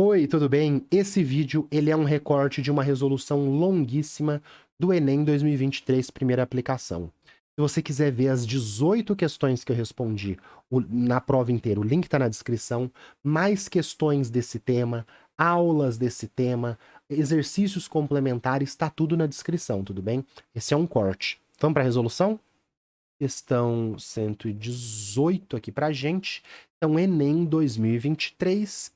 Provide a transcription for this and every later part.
Oi, tudo bem? Esse vídeo ele é um recorte de uma resolução longuíssima do Enem 2023, primeira aplicação. Se você quiser ver as 18 questões que eu respondi na prova inteira, o link está na descrição, mais questões desse tema, aulas desse tema, exercícios complementares, está tudo na descrição, tudo bem? Esse é um corte. Vamos para a resolução? Questão 118 aqui pra gente. Então, Enem 2023,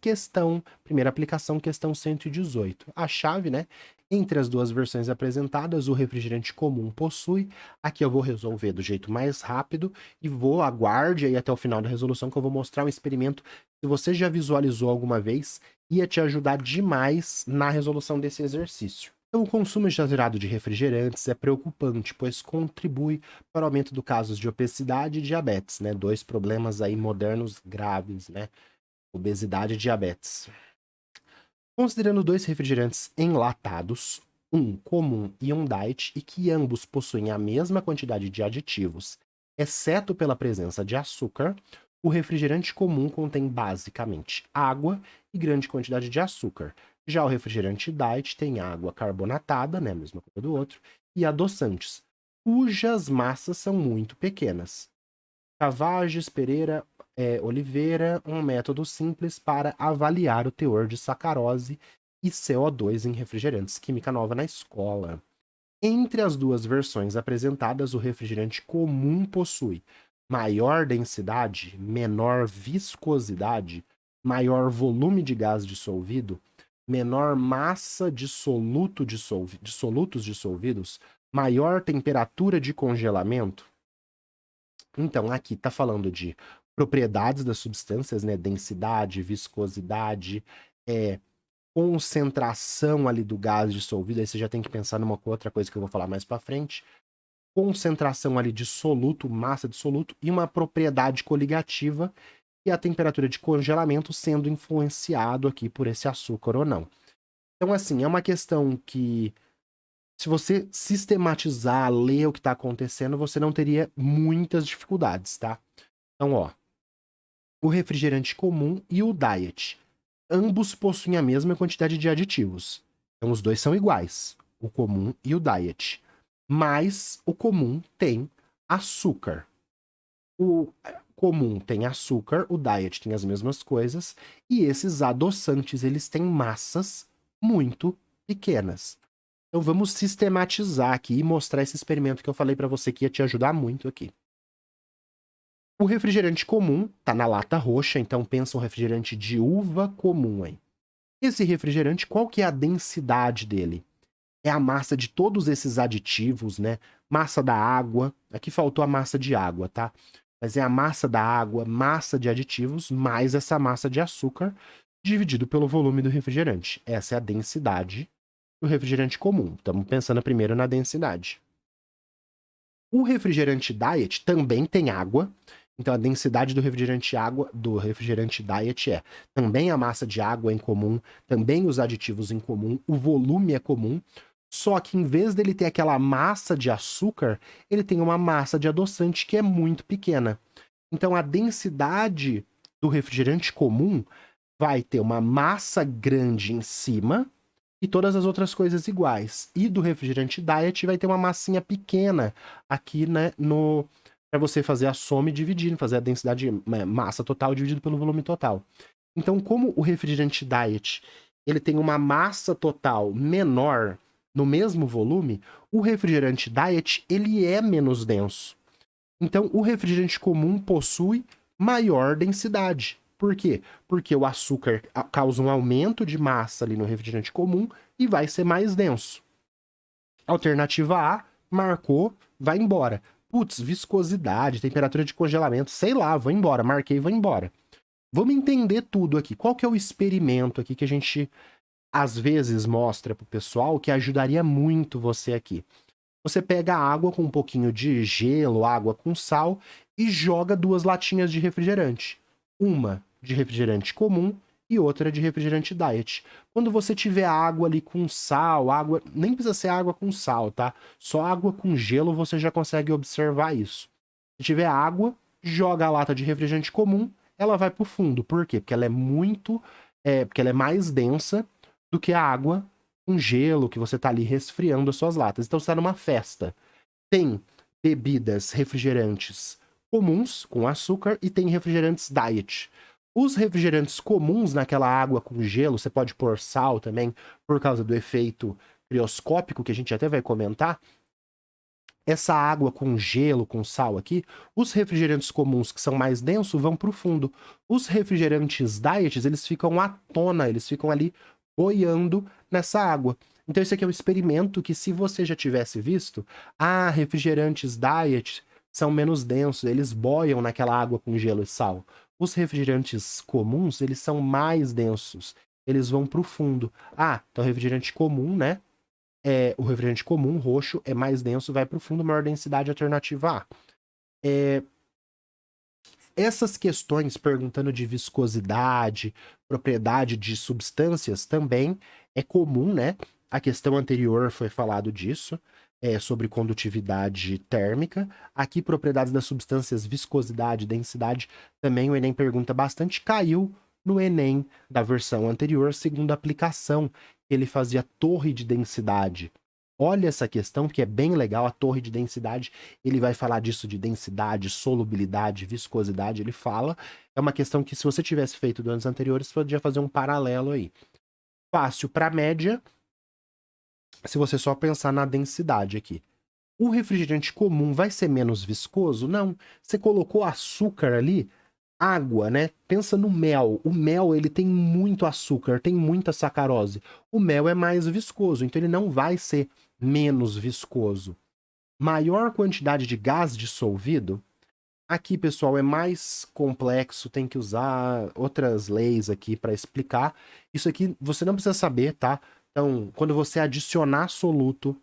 primeira aplicação, questão 118. A chave, né? Entre as duas versões apresentadas, o refrigerante comum possui. Aqui eu vou resolver do jeito mais rápido e aguarde aí até o final da resolução que eu vou mostrar um experimento. Se você já visualizou alguma vez, ia te ajudar demais na resolução desse exercício. Então, o consumo exagerado de refrigerantes é preocupante, pois contribui para o aumento do casos de obesidade e diabetes, né? Dois problemas aí modernos graves, né? Obesidade e diabetes. Considerando dois refrigerantes enlatados, um comum e um diet, e que ambos possuem a mesma quantidade de aditivos, exceto pela presença de açúcar, o refrigerante comum contém basicamente água e grande quantidade de açúcar. Já o refrigerante diet tem água carbonatada, né, a mesma coisa do outro, e adoçantes, cujas massas são muito pequenas. Cavages, Pereira, Oliveira, um método simples para avaliar o teor de sacarose e CO2 em refrigerantes. Química nova na escola. Entre as duas versões apresentadas, o refrigerante comum possui maior densidade, menor viscosidade, maior volume de gás dissolvido, menor massa de solutos dissolvidos, maior temperatura de congelamento. Então, aqui está falando de propriedades das substâncias, né? Densidade, viscosidade, concentração ali do gás dissolvido. Aí você já tem que pensar numa outra coisa que eu vou falar mais para frente. Concentração ali de soluto, massa de soluto, e uma propriedade coligativa, e a temperatura de congelamento sendo influenciado aqui por esse açúcar ou não. Então, assim, é uma questão que, se você sistematizar, ler o que está acontecendo, você não teria muitas dificuldades, tá? Então, ó, o refrigerante comum e o diet. Ambos possuem a mesma quantidade de aditivos. Então, os dois são iguais, o comum e o diet. Mas o comum tem açúcar. O comum tem açúcar, o diet tem as mesmas coisas, e esses adoçantes, eles têm massas muito pequenas. Então, vamos sistematizar aqui e mostrar esse experimento que eu falei para você que ia te ajudar muito aqui. O refrigerante comum tá na lata roxa, então pensa um refrigerante de uva comum aí. Esse refrigerante, qual que é a densidade dele? É a massa de todos esses aditivos, né? Massa da água, aqui faltou a massa de água, tá? Mas é a massa da água, massa de aditivos, mais essa massa de açúcar, dividido pelo volume do refrigerante. Essa é a densidade do refrigerante comum. Estamos pensando primeiro na densidade. O refrigerante diet também tem água, então a densidade do refrigerante diet é também a massa de água em comum, também os aditivos em comum, o volume é comum, só que em vez dele ter aquela massa de açúcar, ele tem uma massa de adoçante que é muito pequena. Então a densidade do refrigerante comum vai ter uma massa grande em cima e todas as outras coisas iguais. E do refrigerante diet vai ter uma massinha pequena aqui, né, para você fazer a soma e dividir, fazer a densidade, massa total dividido pelo volume total. Então, como o refrigerante diet, ele tem uma massa total menor no mesmo volume, o refrigerante diet, ele é menos denso. Então, o refrigerante comum possui maior densidade. Por quê? Porque o açúcar causa um aumento de massa ali no refrigerante comum e vai ser mais denso. Alternativa A, marcou, vai embora. Putz, viscosidade, temperatura de congelamento, sei lá, vou embora, marquei, vou embora. Vamos entender tudo aqui. Qual que é o experimento aqui que a gente às vezes mostra pro pessoal que ajudaria muito você aqui? Você pega água com um pouquinho de gelo, água com sal e joga duas latinhas de refrigerante. Uma de refrigerante comum e outra de refrigerante diet. Quando você tiver água ali com sal, água, nem precisa ser água com sal, tá? Só água com gelo você já consegue observar isso. Se tiver água, joga a lata de refrigerante comum, ela vai pro fundo. Por quê? Porque ela é muito porque ela é mais densa do que a água com gelo que você tá ali resfriando as suas latas. Então você tá numa festa. Tem bebidas refrigerantes comuns com açúcar e tem refrigerantes diet. Os refrigerantes comuns naquela água com gelo, você pode pôr sal também, por causa do efeito crioscópico, que a gente até vai comentar. Essa água com gelo, com sal aqui, os refrigerantes comuns que são mais densos vão para o fundo. Os refrigerantes diets, eles ficam à tona, eles ficam ali boiando nessa água. Então esse aqui é um experimento que, se você já tivesse visto, refrigerantes diet são menos densos, eles boiam naquela água com gelo e sal. Os refrigerantes comuns, eles são mais densos, eles vão para o fundo. Então refrigerante comum, né? O refrigerante comum, roxo, é mais denso, vai para o fundo, maior densidade, alternativa A. Essas questões perguntando de viscosidade, propriedade de substâncias, também é comum, né? A questão anterior foi falado disso, sobre condutividade térmica. Aqui, propriedades das substâncias, viscosidade, densidade, também o Enem pergunta bastante. Caiu no Enem da versão anterior, segundo a aplicação, ele fazia torre de densidade. Olha essa questão, que é bem legal, a torre de densidade, ele vai falar disso de densidade, solubilidade, viscosidade, ele fala. É uma questão que, se você tivesse feito dos anos anteriores, você podia fazer um paralelo aí. Fácil para média, se você só pensar na densidade aqui. O refrigerante comum vai ser menos viscoso? Não. Você colocou açúcar ali, água, né? Pensa no mel. O mel, ele tem muito açúcar, tem muita sacarose. O mel é mais viscoso, então ele não vai ser menos viscoso. Maior quantidade de gás dissolvido. Aqui, pessoal, é mais complexo, tem que usar outras leis aqui para explicar. Isso aqui você não precisa saber, tá? Então, quando você adicionar soluto,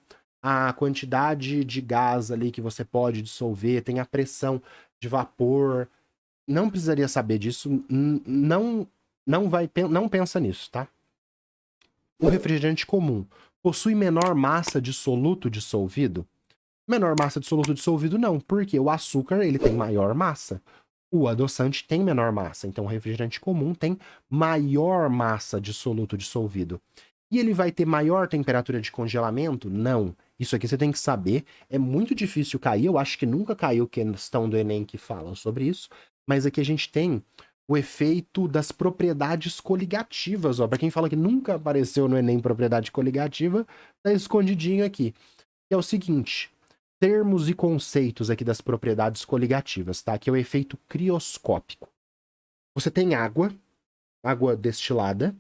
a quantidade de gás ali que você pode dissolver, tem a pressão de vapor, não precisaria saber disso, não pensa nisso, tá? O refrigerante comum possui menor massa de soluto dissolvido? Menor massa de soluto dissolvido não, porque o açúcar ele tem maior massa. O adoçante tem menor massa, então o refrigerante comum tem maior massa de soluto dissolvido. E ele vai ter maior temperatura de congelamento? Não. Isso aqui você tem que saber. É muito difícil cair. Eu acho que nunca caiu questão do Enem que fala sobre isso. Mas aqui a gente tem o efeito das propriedades coligativas. Para quem fala que nunca apareceu no Enem propriedade coligativa, tá escondidinho aqui. Que é o seguinte: termos e conceitos aqui das propriedades coligativas, tá? Que é o efeito crioscópico. Você tem água destilada,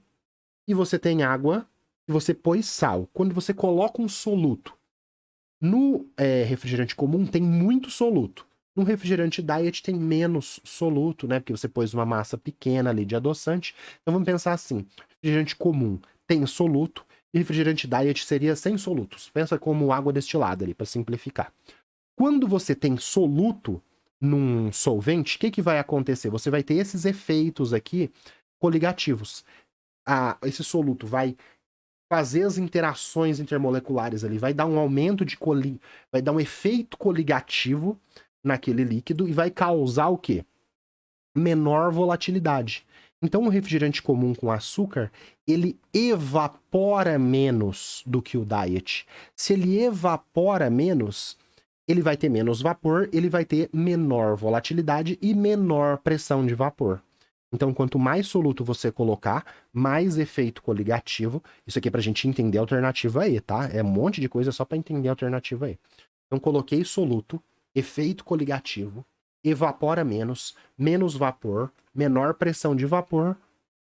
e você tem água e você pôs sal. Quando você coloca um soluto no refrigerante comum, tem muito soluto. No refrigerante diet tem menos soluto, né? Porque você pôs uma massa pequena ali de adoçante. Então vamos pensar assim: refrigerante comum tem soluto, e refrigerante diet seria sem solutos. Pensa como água destilada ali, para simplificar. Quando você tem soluto num solvente, o que vai acontecer? Você vai ter esses efeitos aqui coligativos. Esse soluto vai fazer as interações intermoleculares ali, vai dar um aumento de vai dar um efeito coligativo naquele líquido e vai causar o quê? Menor volatilidade. Então, o refrigerante comum com açúcar, ele evapora menos do que o diet. Se ele evapora menos, ele vai ter menos vapor, ele vai ter menor volatilidade e menor pressão de vapor. Então, quanto mais soluto você colocar, mais efeito coligativo. Isso aqui é pra gente entender a alternativa E, tá? É um monte de coisa só para entender a alternativa E. Então, coloquei soluto, efeito coligativo, evapora menos, menos vapor, menor pressão de vapor.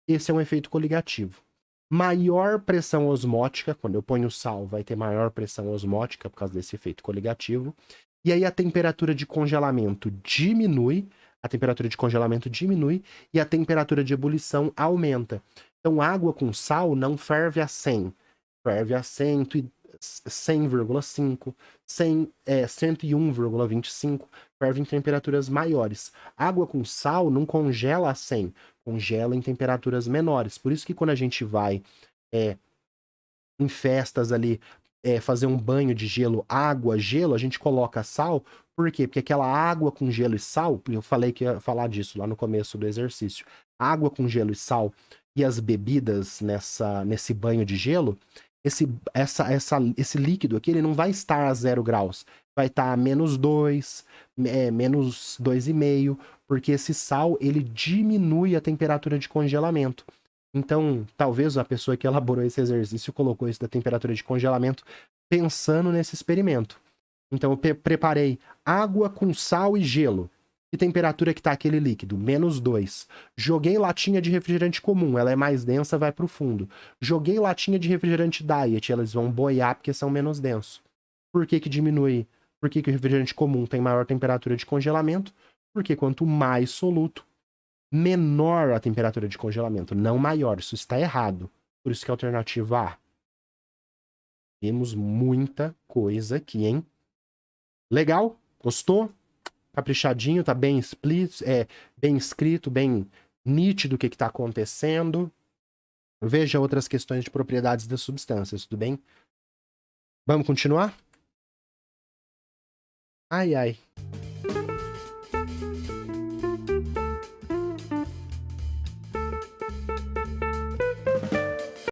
Esse é um efeito coligativo. Maior pressão osmótica, quando eu ponho sal, vai ter maior pressão osmótica por causa desse efeito coligativo. E aí a temperatura de congelamento diminui, e a temperatura de ebulição aumenta. Então, água com sal não ferve a 100, ferve a 100,5, 101,25, ferve em temperaturas maiores. Água com sal não congela a 100, congela em temperaturas menores. Por isso que quando a gente vai em festas ali, fazer um banho de gelo, água, gelo, a gente coloca sal. Por quê? Porque aquela água com gelo e sal, eu falei que ia falar disso lá no começo do exercício. Água com gelo e sal e as bebidas nesse banho de gelo, esse líquido aqui ele não vai estar a 0 graus. Vai estar a -2, menos 2,5, porque esse sal ele diminui a temperatura de congelamento. Então, talvez a pessoa que elaborou esse exercício colocou isso da temperatura de congelamento pensando nesse experimento. Então, eu preparei água com sal e gelo. Que temperatura que tá aquele líquido? -2. Joguei latinha de refrigerante comum, ela é mais densa, vai pro fundo. Joguei latinha de refrigerante diet, elas vão boiar porque são menos densos. Por que que diminui? Por que que o refrigerante comum tem maior temperatura de congelamento? Porque quanto mais soluto, menor a temperatura de congelamento, não maior. Isso está errado. Por isso que a alternativa A. Temos muita coisa aqui, hein? Legal? Gostou? Caprichadinho, tá bem bem escrito, bem nítido o que está acontecendo. Veja outras questões de propriedades das substâncias, tudo bem? Vamos continuar? Ai, ai.